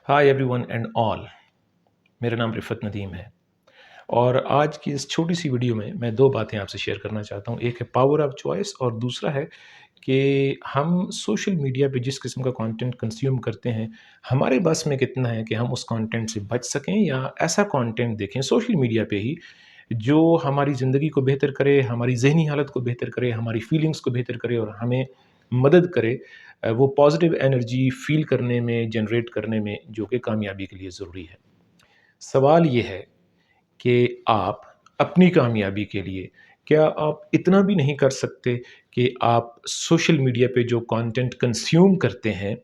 Hi everyone and all. मेरा नाम रिफ़त नदीम है और आज की इस छोटी सी वीडियो में मैं दो बातें आपसे शेयर करना चाहता हूँ। एक है पावर ऑफ चॉइस और दूसरा है कि हम सोशल मीडिया पे जिस किस्म का कंटेंट कंज्यूम करते हैं, हमारे बस में कितना है कि हम उस कंटेंट से बच सकें या ऐसा कंटेंट देखें सोशल मीडिया पे ही जो हमारी ज़िंदगी को बेहतर करे, हमारी ज़हनी हालत को बेहतर करे, हमारी फीलिंग्स को बेहतर करे और हमें मदद करे वो पॉजिटिव एनर्जी फ़ील करने में, जनरेट करने में, जो कि कामयाबी के लिए ज़रूरी है। सवाल ये है कि आप अपनी कामयाबी के लिए क्या आप इतना भी नहीं कर सकते कि आप सोशल मीडिया पे जो कंटेंट कंज्यूम करते हैं,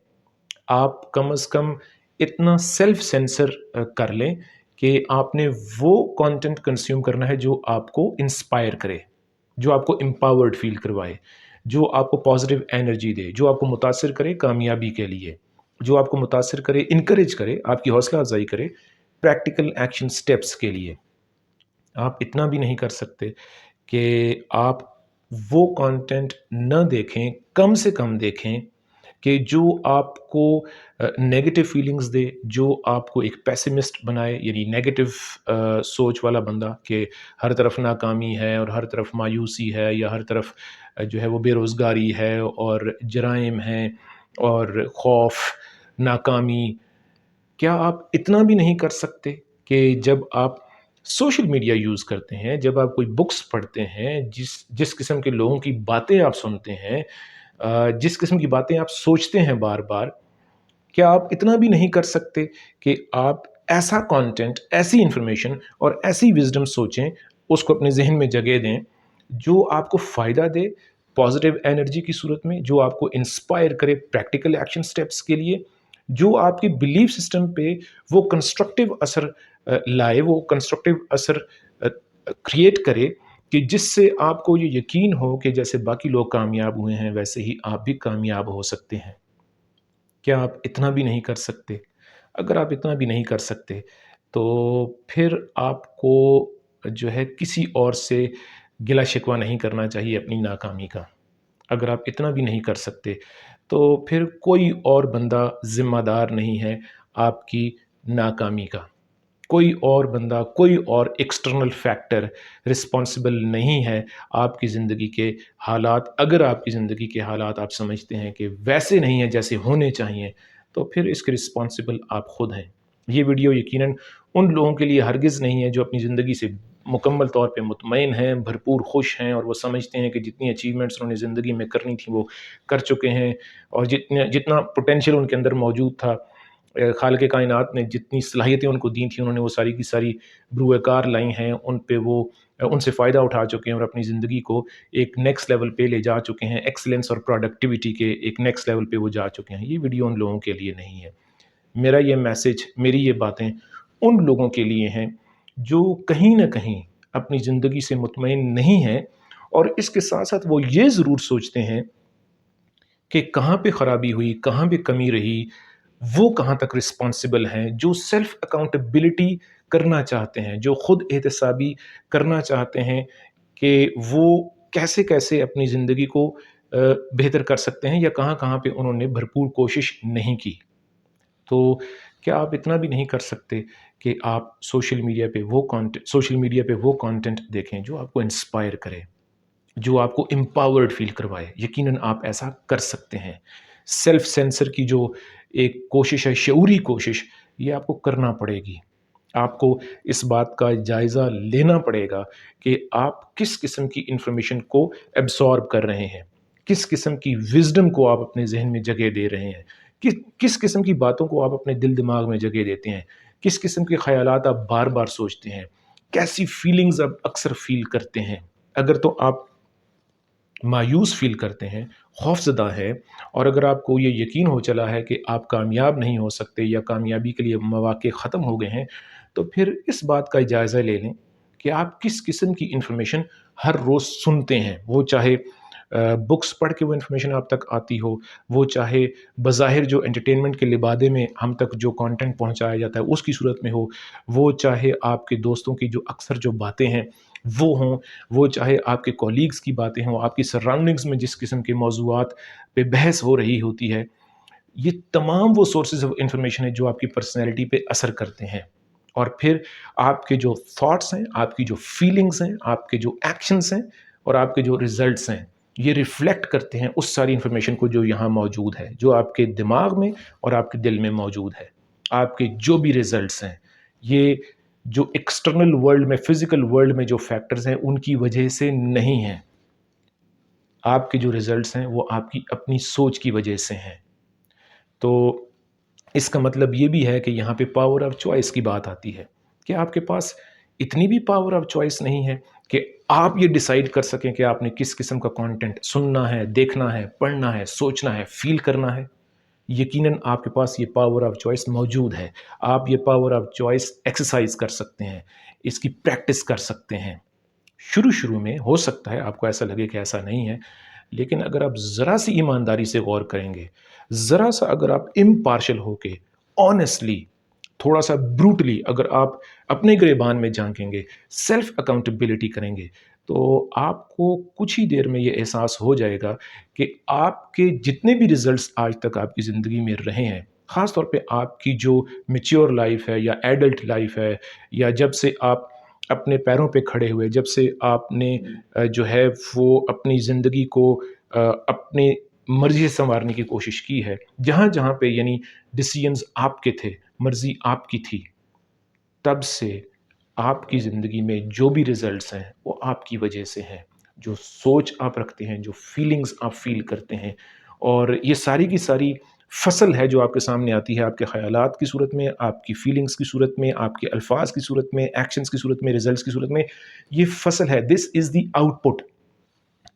आप कम से कम इतना सेल्फ सेंसर कर लें कि आपने वो कंटेंट कंज्यूम करना है जो आपको इंस्पायर करे, जो आपको एम्पावर्ड फ़ील करवाए, जो आपको पॉज़िटिव एनर्जी दे, जो आपको मुतासिर करे कामयाबी के लिए, जो आपको मुतासिर करे, इनकरेज करे, आपकी हौसला अफ़ज़ाई करे प्रैक्टिकल एक्शन स्टेप्स के लिए। आप इतना भी नहीं कर सकते कि आप वो कंटेंट न देखें, कम से कम देखें कि जो आपको नेगेटिव फीलिंग्स दे, जो आपको एक पेसिमिस्ट बनाए, यानी नेगेटिव सोच वाला बंदा कि हर तरफ नाकामी है और हर तरफ मायूसी है या हर तरफ जो है वो बेरोज़गारी है और जराइम हैं और खौफ, नाकामी। क्या आप इतना भी नहीं कर सकते कि जब आप सोशल मीडिया यूज़ करते हैं, जब आप कोई बुक्स पढ़ते हैं, जिस जिस किस्म के लोगों की बातें आप सुनते हैं, जिस किस्म की बातें आप सोचते हैं बार-बार, क्या आप इतना भी नहीं कर सकते कि आप ऐसा कंटेंट, ऐसी इन्फॉर्मेशन और ऐसी विज़डम सोचें, उसको अपने ज़हन में जगह दें, जो आपको फ़ायदा दे, पॉज़िटिव एनर्जी की सूरत में, जो आपको इंस्पायर करे प्रैक्टिकल एक्शन स्टेप्स के लिए, जो आपके बिलीफ सिस्टम पे वो कंस्ट्रक्टिव असर लाए, वो कंस्ट्रक्टिव असर क्रिएट करे कि जिससे आपको ये यकीन हो कि जैसे बाकी लोग कामयाब हुए हैं, वैसे ही आप भी कामयाब हो सकते हैं। क्या आप इतना भी नहीं कर सकते? अगर आप इतना भी नहीं कर सकते, तो फिर आपको जो है किसी और से गिला-शिकवा नहीं करना चाहिए अपनी नाकामी का। अगर आप इतना भी नहीं कर सकते, तो फिर कोई और बंदा ज़िम्मेदार नहीं है आपकी नाकामी का। कोई और बंदा, कोई और एक्सटर्नल फैक्टर रिस्पॉन्सिबल नहीं है आपकी ज़िंदगी के हालात। अगर आपकी ज़िंदगी के हालात आप समझते हैं कि वैसे नहीं हैं जैसे होने चाहिए, तो फिर इसके रिस्पॉन्सिबल आप खुद हैं। ये वीडियो यकीनन उन लोगों के लिए हरगिज़ नहीं है जो अपनी ज़िंदगी से मुकम्मल तौर पे मुतमईन हैं, भरपूर खुश हैं और वो समझते हैं कि जितनी अचीवमेंट्स उन्होंने ज़िंदगी में करनी थी वो कर चुके हैं और जितना पोटेंशियल उनके अंदर मौजूद था, खालिक़ कायनात ने जितनी सलाहियतें उनको दी थी, उन्होंने वो सारी की सारी बरूए कार लाई हैं, उन पे वो उनसे फ़ायदा उठा चुके हैं और अपनी ज़िंदगी को एक नेक्स्ट लेवल पे ले जा चुके हैं, एक्सीलेंस और प्रोडक्टिविटी के एक नेक्स्ट लेवल पे वो जा चुके हैं। ये वीडियो उन लोगों के लिए नहीं है। मेरा ये मैसेज, मेरी ये बातें उन लोगों के लिए हैं, जो कहीं न कहीं अपनी ज़िंदगी से मुतमईन नहीं हैं और इसके साथ-साथ वो ये ज़रूर सोचते हैं कि कहाँ पे ख़राबी हुई, कहाँ पे कमी रही, वो कहाँ तक रिस्पॉन्सिबल हैं, जो सेल्फ अकाउंटेबिलिटी करना चाहते हैं, जो खुद एहतसाबी करना चाहते हैं कि वो कैसे-कैसे अपनी ज़िंदगी को बेहतर कर सकते हैं या कहाँ-कहाँ पे उन्होंने भरपूर कोशिश नहीं की। तो क्या आप इतना भी नहीं कर सकते कि आप सोशल मीडिया पे वो कंटेंट देखें जो आपको इंस्पायर करे, जो आपको एम्पावर्ड फ़ील करवाए? यकीनन आप ऐसा कर सकते हैं। सेल्फ सेंसर की जो एक कोशिश है, शऊरी कोशिश, ये आपको करना पड़ेगी। आपको इस बात का जायज़ा लेना पड़ेगा कि आप किस किस्म की इन्फॉर्मेशन को एब्ज़ॉर्ब कर रहे हैं, किस किस्म की विज़डम को आप अपने ज़हन में जगह दे रहे हैं, किस किस्म की बातों को आप अपने दिल-दिमाग में जगह देते हैं, किस किस्म के ख़यालात आप बार-बार सोचते हैं, कैसी फीलिंग्स आप अक्सर फ़ील करते हैं। अगर तो आप मायूस फ़ील करते हैं, खौफ़ज़दा है और अगर आपको ये यकीन हो चला है कि आप कामयाब नहीं हो सकते या कामयाबी के लिए मौक़े ख़त्म हो गए हैं, तो फिर इस बात का जायज़ा ले लें कि आप किस किस्म की इन्फॉर्मेशन हर रोज़ सुनते हैं। वो चाहे बुक्स पढ़ के वो इन्फॉर्मेशन आप तक आती हो, वो चाहे बज़ाहिर जो एंटरटेनमेंट के लिबादे में हम तक जो कंटेंट पहुँचाया जाता है उसकी सूरत में हो, वो चाहे आपके दोस्तों की जो अक्सर जो बातें हैं वो हों, वो चाहे आपके कॉलीग्स की बातें हों, आपकी सराउंडिंग्स में जिस किस्म के मौज़ूआत पे बहस हो रही होती है, یہ تمام وہ سورسز آف انفارمیشن ہے جو آپ کی پرسنالٹی پہ اثر کرتے ہیں، اور پھر آپ کے جو تھاٹس ہیں، آپ کی جو فیلنگز ہیں، آپ کے جو ایکشنز ہیں اور آپ کے جو ریزلٹس ہیں، یہ ریفلیکٹ کرتے ہیں اس ساری انفارمیشن کو جو یہاں موجود ہے، جو آپ کے دماغ میں اور آپ کے دل میں موجود ہے۔ آپ کے جو بھی ریزلٹس ہیں، یہ جو ایکسٹرنل ورلڈ میں، فزیکل ورلڈ میں جو فیکٹرز ہیں ان کی وجہ سے نہیں ہیں۔ آپ کے جو ریزلٹس ہیں وہ آپ کی اپنی سوچ کی وجہ سے ہیں۔ تو اس کا مطلب یہ بھی ہے کہ یہاں پہ پاور آف چوائس کی بات آتی ہے کہ آپ کے پاس اتنی بھی پاور آف چوائس نہیں ہے کہ آپ یہ ڈیسائیڈ کر سکیں کہ آپ نے کس قسم کا کانٹینٹ سننا ہے، دیکھنا ہے، پڑھنا ہے، سوچنا ہے، فیل کرنا ہے۔ یقیناً آپ کے پاس یہ پاور آف چوائس موجود ہے۔ آپ یہ پاور آف چوائس ایکسرسائز کر سکتے ہیں، اس کی پریکٹس کر سکتے ہیں۔ شروع میں ہو سکتا ہے آپ کو ایسا لگے کہ ایسا نہیں ہے، لیکن اگر آپ ذرا سی ایمانداری سے غور کریں گے، ذرا سا اگر آپ امپارشل ہو کے آنیسٹلی، تھوڑا سا بروٹلی اگر آپ اپنے گریبان میں جھانکیں گے، سیلف اکاؤنٹیبلٹی کریں گے، تو آپ کو کچھ ہی دیر میں یہ احساس ہو جائے گا کہ آپ کے جتنے بھی ریزلٹس آج تک آپ کی زندگی میں رہے ہیں، خاص طور پہ آپ کی جو میچیور لائف ہے یا ایڈلٹ لائف ہے، یا جب سے آپ اپنے پیروں پہ کھڑے ہوئے، جب سے آپ نے جو ہے وہ اپنی زندگی کو اپنے مرضی سے سنوارنے کی کوشش کی ہے، جہاں جہاں پہ یعنی ڈیسیژنز آپ کے تھے، مرضی آپ کی تھی، تب سے آپ کی زندگی میں جو بھی ریزلٹس ہیں وہ آپ کی وجہ سے ہیں۔ جو سوچ آپ رکھتے ہیں، جو فیلنگز آپ فیل کرتے ہیں، اور یہ ساری کی ساری فصل ہے جو آپ کے سامنے آتی ہے، آپ کے خیالات کی صورت میں، آپ کی فیلنگز کی صورت میں، آپ کے الفاظ کی صورت میں، ایکشنز کی صورت میں، ریزلٹس کی صورت میں، یہ فصل ہے۔ دس از دی آؤٹ پٹ۔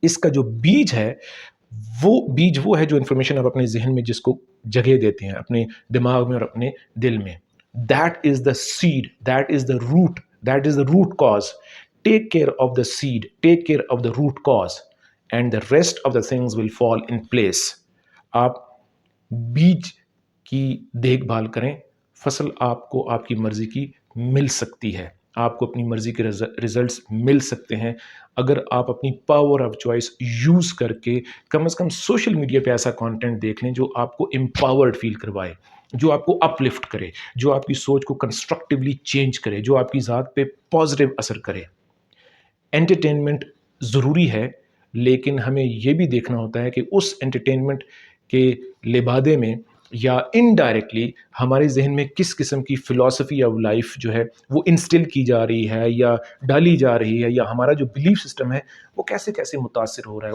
اس کا جو بیج ہے، وہ ہے جو انفارمیشن آپ اپنے ذہن میں جس کو جگہ دیتے ہیں، اپنے دماغ میں اور اپنے دل میں۔ That is the seed, that is the root, that is the root cause. Take care of the seed, take care of the root cause, and the rest of the things will fall in place. آپ بیج کی دیکھ بھال کریں، فصل آپ کو آپ کی مرضی کی مل سکتی ہے، آپ کو اپنی مرضی کے ریزلٹس مل سکتے ہیں اگر آپ اپنی پاور آف چوائس یوز کر کے کم از کم سوشل میڈیا پہ ایسا کانٹینٹ دیکھ لیں جو آپ کو امپاورڈ فیل کروائے، جو آپ کو اپ لفٹ کرے، جو آپ کی سوچ کو کنسٹرکٹیولی چینج کرے، جو آپ کی ذات پہ پازیٹیو اثر کرے۔ انٹرٹینمنٹ ضروری ہے، لیکن ہمیں یہ بھی دیکھنا ہوتا ہے کہ اس انٹرٹینمنٹ کے لبادے میں یا انڈائریکٹلی ہمارے ذہن میں کس قسم کی فلسفی آف لائف جو ہے وہ انسٹل کی جا رہی ہے یا ڈالی جا رہی ہے، یا ہمارا جو بلیف سسٹم ہے وہ کیسے کیسے متاثر ہو رہا ہے،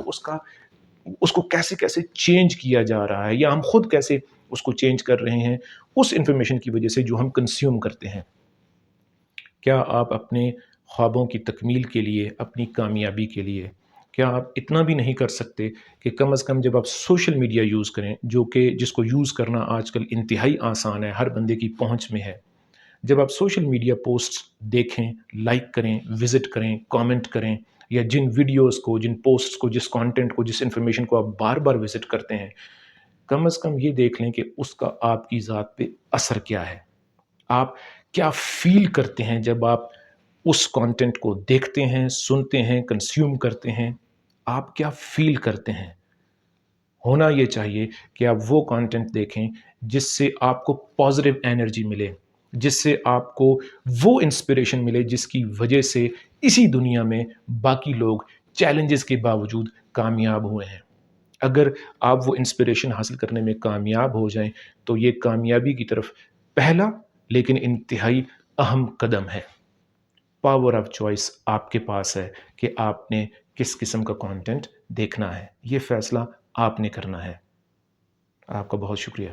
اس کو کیسے کیسے چینج کیا جا رہا ہے، یا ہم خود کیسے اس کو چینج کر رہے ہیں اس انفارمیشن کی وجہ سے جو ہم کنزیوم کرتے ہیں۔ کیا آپ اپنے خوابوں کی تکمیل کے لیے، اپنی کامیابی کے لیے، کیا آپ اتنا بھی نہیں کر سکتے کہ کم از کم جب آپ سوشل میڈیا یوز کریں، جو کہ جس کو یوز کرنا آج کل انتہائی آسان ہے، ہر بندے کی پہنچ میں ہے، جب آپ سوشل میڈیا پوسٹ دیکھیں، لائک کریں، وزٹ کریں، کامنٹ کریں، یا جن ویڈیوز کو، جن پوسٹس کو، جس کانٹینٹ کو، جس انفارمیشن کو آپ بار بار وزٹ کرتے ہیں، کم از کم یہ دیکھ لیں کہ اس کا آپ کی ذات پہ اثر کیا ہے۔ آپ کیا فیل کرتے ہیں جب آپ اس کانٹینٹ کو دیکھتے ہیں، سنتے ہیں، کنزیوم کرتے ہیں؟ آپ کیا فیل کرتے ہیں؟ ہونا یہ چاہیے کہ آپ وہ کانٹینٹ دیکھیں جس سے آپ کو پازیٹیو انرجی ملے، جس سے آپ کو وہ انسپریشن ملے جس کی وجہ سے اسی دنیا میں باقی لوگ چیلنجز کے باوجود کامیاب ہوئے ہیں۔ اگر آپ وہ انسپریشن حاصل کرنے میں کامیاب ہو جائیں تو یہ کامیابی کی طرف پہلا لیکن انتہائی اہم قدم ہے۔ پاور آف چوائس آپ کے پاس ہے کہ آپ نے کس قسم کا کانٹینٹ دیکھنا ہے، یہ فیصلہ آپ نے کرنا ہے۔ آپ کا بہت شکریہ۔